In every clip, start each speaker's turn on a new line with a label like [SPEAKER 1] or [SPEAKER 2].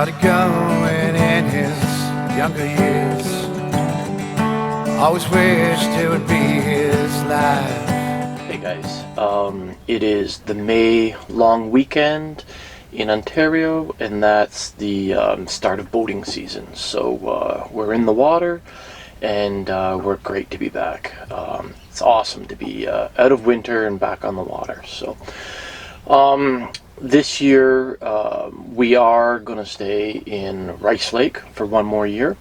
[SPEAKER 1] started going in his younger years. Always wished it would be his life.
[SPEAKER 2] Hey guys, it is the May long weekend in Ontario, and that's the start of boating season. So we're in the water, and we're great to be back. It's awesome to be out of winter and back on the water. So this year we are going to stay in Rice Lake for one more year.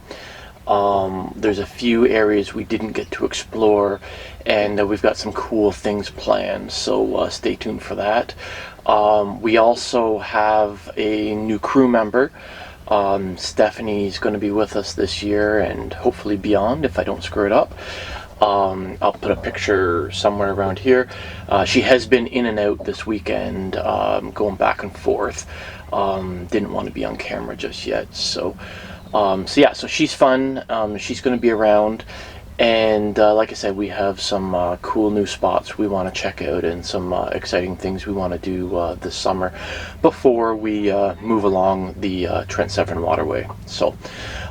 [SPEAKER 2] There's a few areas we didn't get to explore, and we've got some cool things planned, so stay tuned for that. We also have a new crew member. Stephanie's going to be with us this year and hopefully beyond if I don't screw it up. I'll put a picture somewhere around here. She has been in and out this weekend, going back and forth. Didn't want to be on camera just yet, so she's fun. She's going to be around, and like I said, we have some cool new spots we want to check out and some exciting things we want to do this summer before we move along the Trent Severn Waterway. So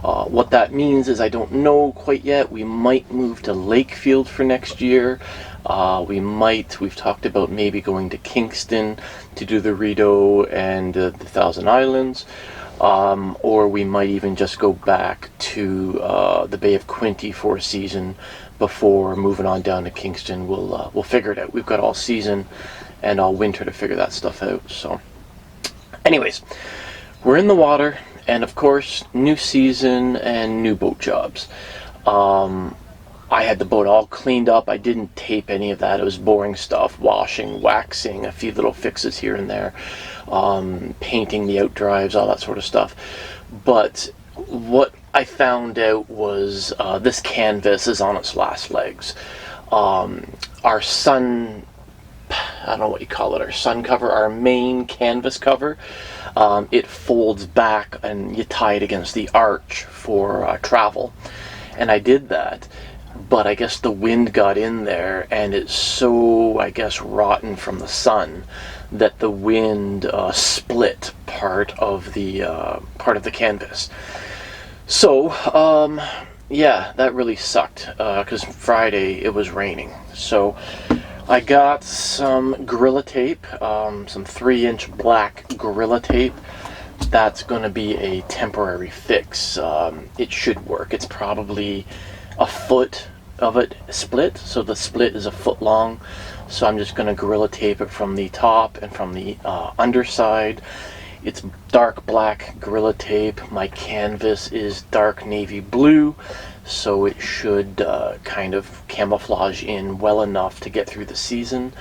[SPEAKER 2] what that means is I don't know quite yet. We might move to Lakefield for next year. We've talked about maybe going to Kingston to do the Rideau and the Thousand Islands. Or we might even just go back to the Bay of Quinte for a season before moving on down to Kingston. We'll figure it out. We've got all season and all winter to figure that stuff out. So, anyways, we're in the water, and of course, new season and new boat jobs. I had the boat all cleaned up. I didn't tape any of that. It was boring stuff, washing, waxing, a few little fixes here and there, painting the outdrives, all that sort of stuff. But what I found out was this canvas is on its last legs. Our sun, I don't know what you call it, our sun cover, our main canvas cover, it folds back and you tie it against the arch for travel. And I did that. But I guess the wind got in there, and it's so, I guess, rotten from the sun that the wind split part of the canvas. So, that really sucked, because Friday it was raining. So I got some Gorilla Tape, some 3-inch black Gorilla Tape. That's going to be a temporary fix. It should work. It's probably a foot of it split, so the split is a foot long. So I'm just going to Gorilla Tape it from the top and from the underside. It's dark black Gorilla Tape. My canvas is dark navy blue, so it should kind of camouflage in well enough to get through the season.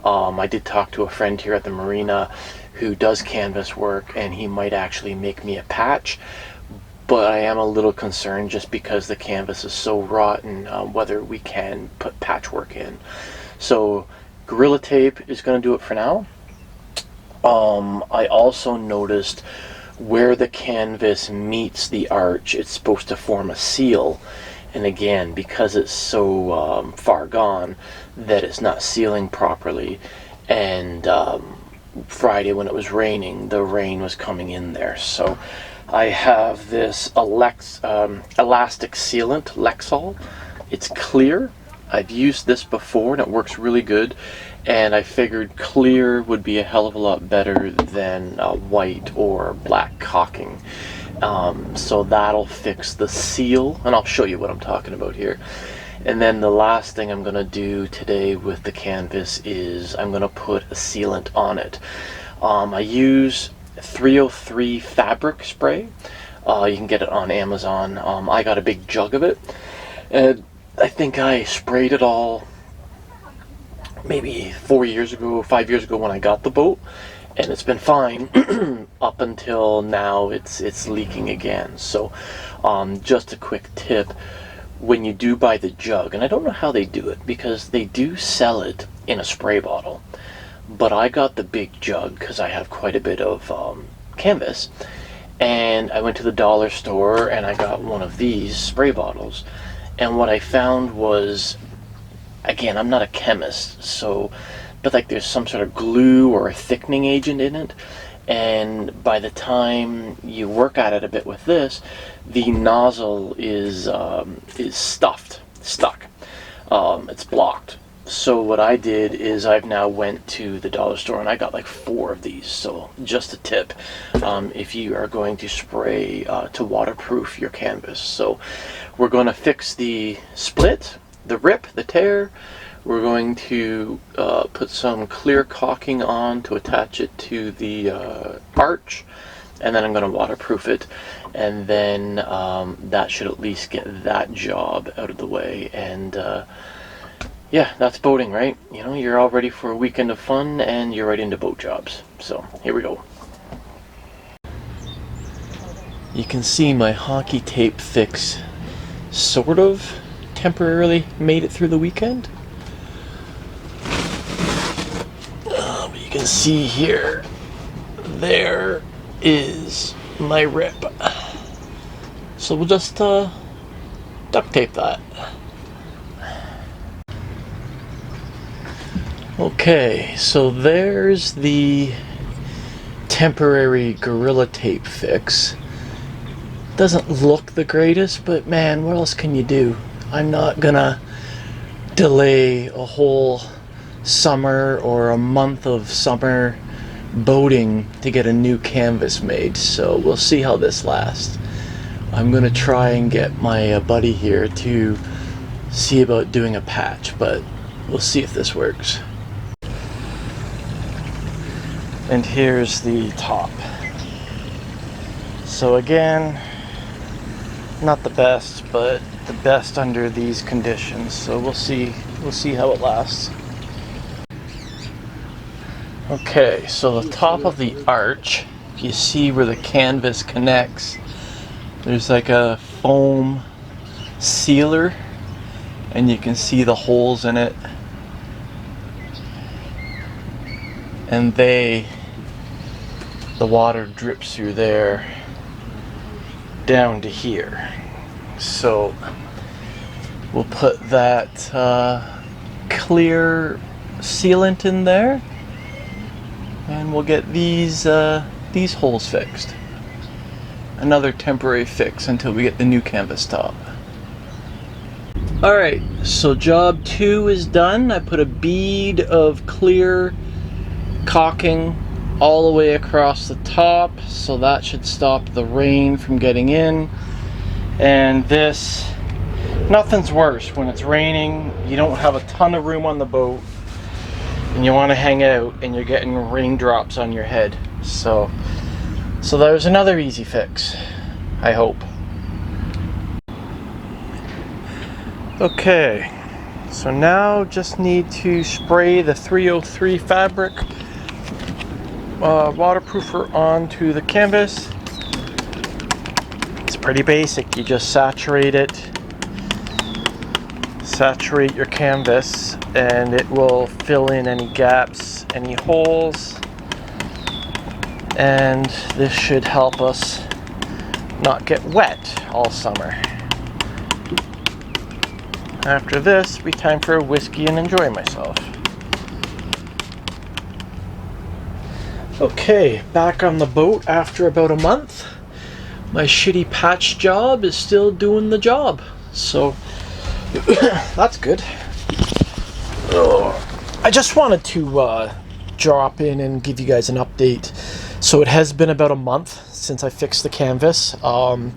[SPEAKER 2] I did talk to a friend here at the marina who does canvas work, and he might actually make me a patch. But I am a little concerned just because the canvas is so rotten, whether we can put patchwork in. So Gorilla Tape is going to do it for now. I also noticed where the canvas meets the arch, it's supposed to form a seal. And again, because it's so far gone that it's not sealing properly, and Friday when it was raining, the rain was coming in there. So I have this elastic sealant, Lexol. It's clear. I've used this before and it works really good, and I figured clear would be a hell of a lot better than white or black caulking. So that'll fix the seal, and I'll show you what I'm talking about here. And then the last thing I'm going to do today with the canvas is I'm going to put a sealant on it. I use 303 fabric spray. You can get it on Amazon. I got a big jug of it, and I think I sprayed it all maybe 5 years ago when I got the boat, and it's been fine up until now. It's leaking again. So just a quick tip: when you do buy the jug, and I don't know how they do it because they do sell it in a spray bottle, but I got the big jug because I have quite a bit of canvas, and I went to the dollar store and I got one of these spray bottles. And what I found was, again, I'm not a chemist, but like there's some sort of glue or a thickening agent in it, and by the time you work at it a bit with this, the nozzle is stuck. It's blocked. So what I did is I've now went to the dollar store and I got like 4 of these. So just a tip, if you are going to spray to waterproof your canvas. So we're going to fix the split, the rip, the tear. We're going to put some clear caulking on to attach it to the arch, and then I'm going to waterproof it, and then that should at least get that job out of the way. And yeah, that's boating, right? You know, you're all ready for a weekend of fun and you're right into boat jobs. So here we go. You can see my hockey tape fix sort of temporarily made it through the weekend. But you can see here, there is my rip. So we'll just duct tape that. Okay, so there's the temporary Gorilla Tape fix. Doesn't look the greatest, but man, what else can you do? I'm not gonna delay a whole summer or a month of summer boating to get a new canvas made, so we'll see how this lasts. I'm gonna try and get my buddy here to see about doing a patch, but we'll see if this works. And here's the top. So again, not the best, but the best under these conditions. So we'll see how it lasts. Okay, so the top of the arch, if you see where the canvas connects, there's like a foam sealer, and you can see the holes in it. And the water drips through there down to here. So we'll put that clear sealant in there, and we'll get these holes fixed. Another temporary fix until we get the new canvas top. Alright, so job 2 is done. I put a bead of clear caulking all the way across the top, so that should stop the rain from getting in. And this, nothing's worse when it's raining, you don't have a ton of room on the boat, and you want to hang out and you're getting raindrops on your head. So there's another easy fix, I hope. Okay, so now just need to spray the 303 fabric waterproofer onto the canvas. It's pretty basic. You just saturate it, saturate your canvas, and it will fill in any gaps, any holes, and this should help us not get wet all summer. After this, it'll be time for a whiskey and enjoy myself. Okay, back on the boat after about a month. My shitty patch job is still doing the job, so that's good. I just wanted to drop in and give you guys an update. So it has been about a month since I fixed the canvas, and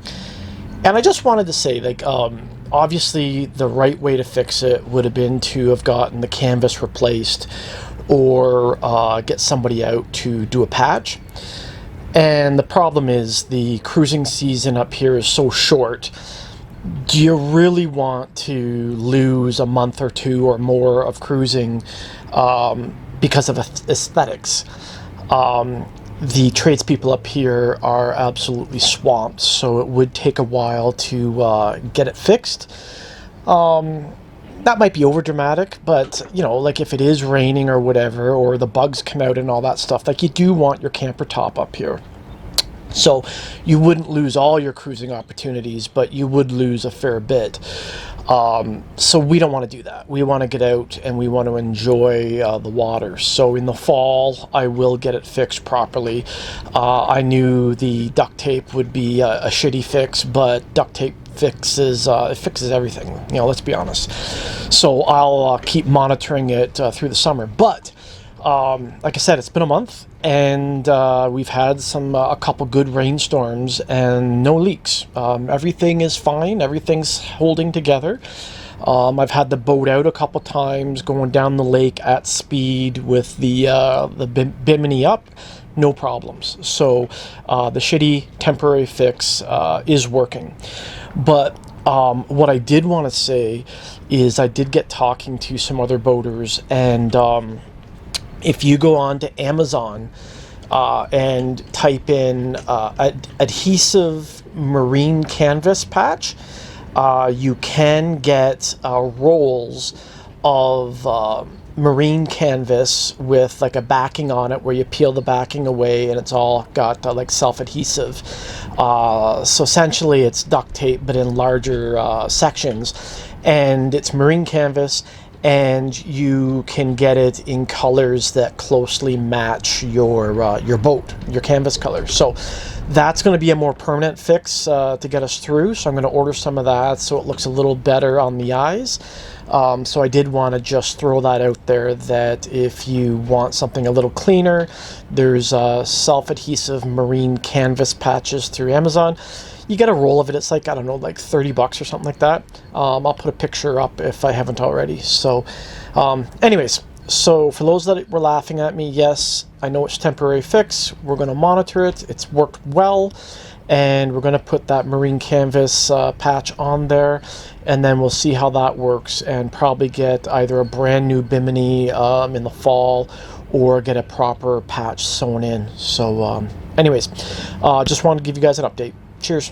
[SPEAKER 2] I just wanted to say, like, obviously the right way to fix it would have been to have gotten the canvas replaced, or get somebody out to do a patch. And the problem is the cruising season up here is so short. Do you really want to lose a month or 2 or more of cruising because of aesthetics? The tradespeople up here are absolutely swamped, so it would take a while to get it fixed. That might be over dramatic, but you know, like if it is raining or whatever, or the bugs come out and all that stuff, like you do want your camper top up here. So you wouldn't lose all your cruising opportunities, but you would lose a fair bit.
[SPEAKER 3] So we don't want to do that. We want to get out and we want to enjoy the water. So in the fall, I will get it fixed properly. I knew the duct tape would be a shitty fix, but duct tape fixes it fixes everything. Let's be honest. So I'll keep monitoring it through the summer. But like I said, it's been a month, and we've had a couple good rainstorms and no leaks. Everything is fine. Everything's holding together. I've had the boat out a couple times, going down the lake at speed with the bimini up. No problems. So the shitty temporary fix is working. But what I did want to say is I did get talking to some other boaters, and if you go on to Amazon and type in adhesive marine canvas patch, you can get rolls of marine canvas with like a backing on it where you peel the backing away and it's all got like self-adhesive. So essentially it's duct tape but in larger sections, and it's marine canvas, and you can get it in colors that closely match your boat, your canvas color. So that's going to be a more permanent fix to get us through. So I'm going to order some of that so it looks a little better on the eyes. So I did want to just throw that out there, that if you want something a little cleaner, there's self-adhesive marine canvas patches through Amazon. You get a roll of it. It's like, I don't know, like $30 or something like that. I'll put a picture up if I haven't already. So anyways, so for those that were laughing at me, yes, I know it's temporary fix. We're going to monitor it. It's worked well. And we're going to put that marine canvas patch on there. And then we'll see how that works, and probably get either a brand new bimini in the fall, or get a proper patch sewn in. So anyways, just wanted to give you guys an update. Cheers.